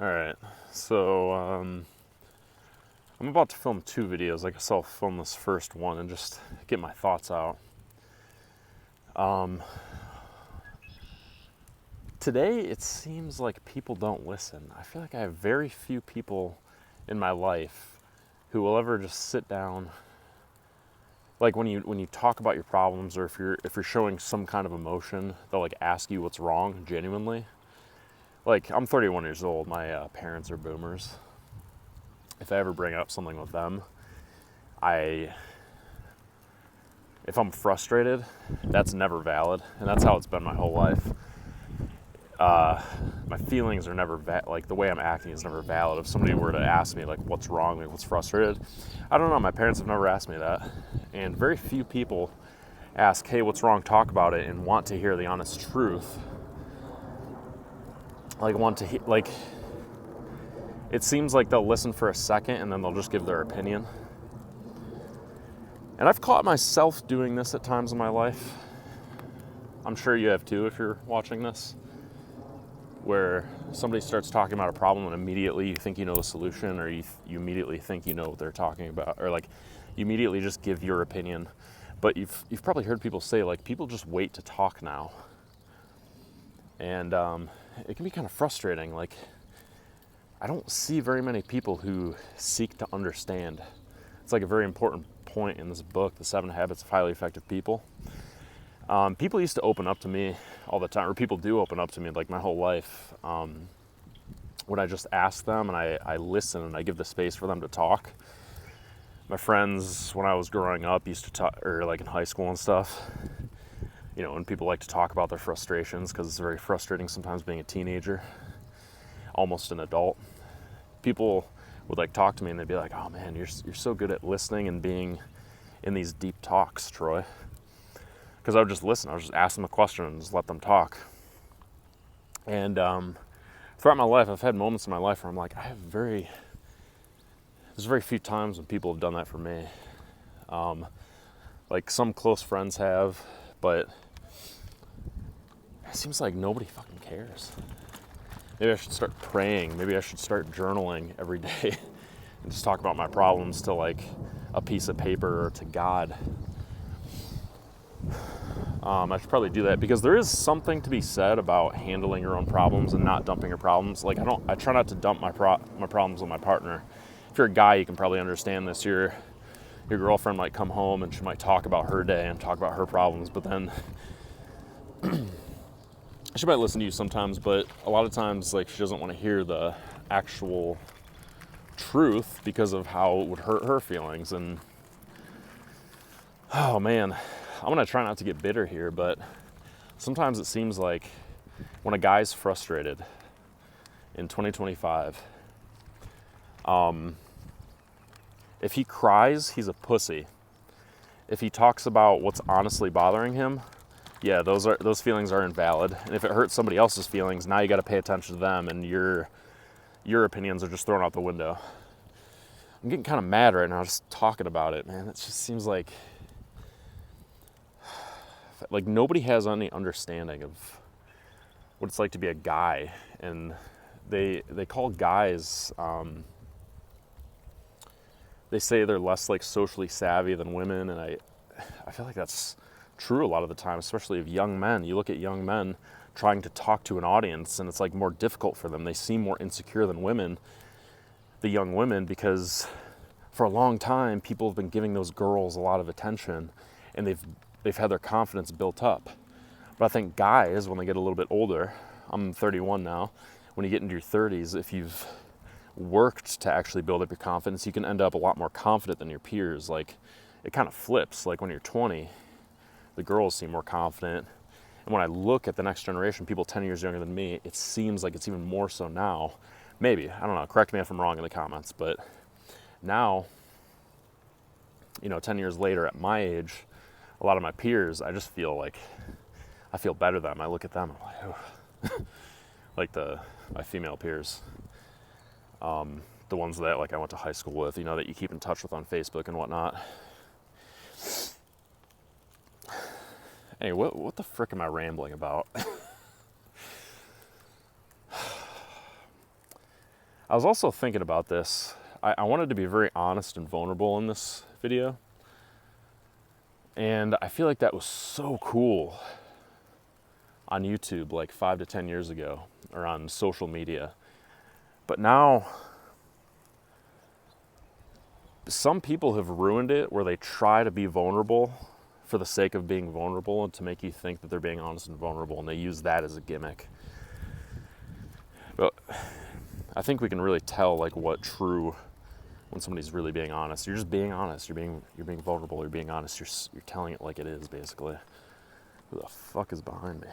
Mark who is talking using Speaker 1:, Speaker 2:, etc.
Speaker 1: Alright, so I'm about to film 2 videos. I guess I'll film this first one and just get my thoughts out. Today, it seems like people don't listen. I feel like I have very few people in my life who will ever just sit down. Like when you talk about your problems, or if you're showing some kind of emotion, they'll like ask you what's wrong genuinely. Like, I'm 31 years old. My parents are boomers. If I ever bring up something with them, if I'm frustrated, that's never valid, and that's how it's been my whole life. My feelings are never like the way I'm acting is never valid. If somebody were to ask me like what's wrong, like what's frustrated, I don't know. My parents have never asked me that, and very few people ask, "Hey, what's wrong?" Talk about it and want to hear the honest truth. Like it seems like they'll listen for a second and then they'll just give their opinion. And I've caught myself doing this at times in my life. I'm sure you have too if you're watching this, where somebody starts talking about a problem and immediately you think you know the solution, or you immediately think you know what they're talking about, or like you immediately just give your opinion. But you've probably heard people say like people just wait to talk now. And it can be kind of frustrating. Like, I don't see very many people who seek to understand. It's like a very important point in this book, The 7 Habits of Highly Effective People. People used to open up to me all the time, or people do open up to me like my whole life, when I just ask them and I listen and I give the space for them to talk. My friends, when I was growing up, used to talk, or like in high school and stuff, you know, when people like to talk about their frustrations, because it's very frustrating sometimes being a teenager, almost an adult. People would like talk to me and they'd be like, "Oh man, you're so good at listening and being in these deep talks, Troy." Because I would just listen. I would just ask them a question and just let them talk. And throughout my life, I've had moments in my life where I'm like, there's very few times when people have done that for me. Like some close friends have, but it seems like nobody fucking cares. Maybe I should start praying. Maybe I should start journaling every day and just talk about my problems to like a piece of paper or to God. I should probably do that, because there is something to be said about handling your own problems and not dumping your problems. Like I try not to dump my problems on my partner. If you're a guy, you can probably understand this. Your girlfriend might come home and she might talk about her day and talk about her problems, but then she might listen to you sometimes, but a lot of times like she doesn't want to hear the actual truth because of how it would hurt her feelings. And oh man, I'm gonna try not to get bitter here, but sometimes it seems like when a guy's frustrated in 2025, if he cries, he's a pussy. If he talks about what's honestly bothering him, yeah, those feelings are invalid. And if it hurts somebody else's feelings, now you got to pay attention to them, and your opinions are just thrown out the window. I'm getting kind of mad right now just talking about it, man. It just seems like nobody has any understanding of what it's like to be a guy, and they call guys, they say they're less like socially savvy than women, and I feel like that's true a lot of the time, especially of young men. You look at young men trying to talk to an audience, and it's like more difficult for them. They seem more insecure than women, the young women, because for a long time people have been giving those girls a lot of attention, and they've had their confidence built up. But I think guys, when they get a little bit older, I'm 31 now, when you get into your 30s, if you've worked to actually build up your confidence, you can end up a lot more confident than your peers. Like, it kind of flips. Like when you're 20, the girls seem more confident. And when I look at the next generation, people 10 years younger than me, it seems like it's even more so now. Maybe, I don't know, correct me if I'm wrong in the comments, but now, 10 years later at my age, a lot of my peers, I just feel like I feel better than them. I look at them, I'm like, oh. Like my female peers, the ones that like I went to high school with, that you keep in touch with on Facebook and whatnot. Hey, what the frick am I rambling about? I was also thinking about this. I wanted to be very honest and vulnerable in this video. And I feel like that was so cool on YouTube like 5 to 10 years ago, or on social media. But now, some people have ruined it where they try to be vulnerable for the sake of being vulnerable and to make you think that they're being honest and vulnerable, and they use that as a gimmick. But I think we can really tell like what true, when somebody's really being honest. You're just being honest. You're being vulnerable. You're being honest. You're telling it like it is, basically. Who the fuck is behind me?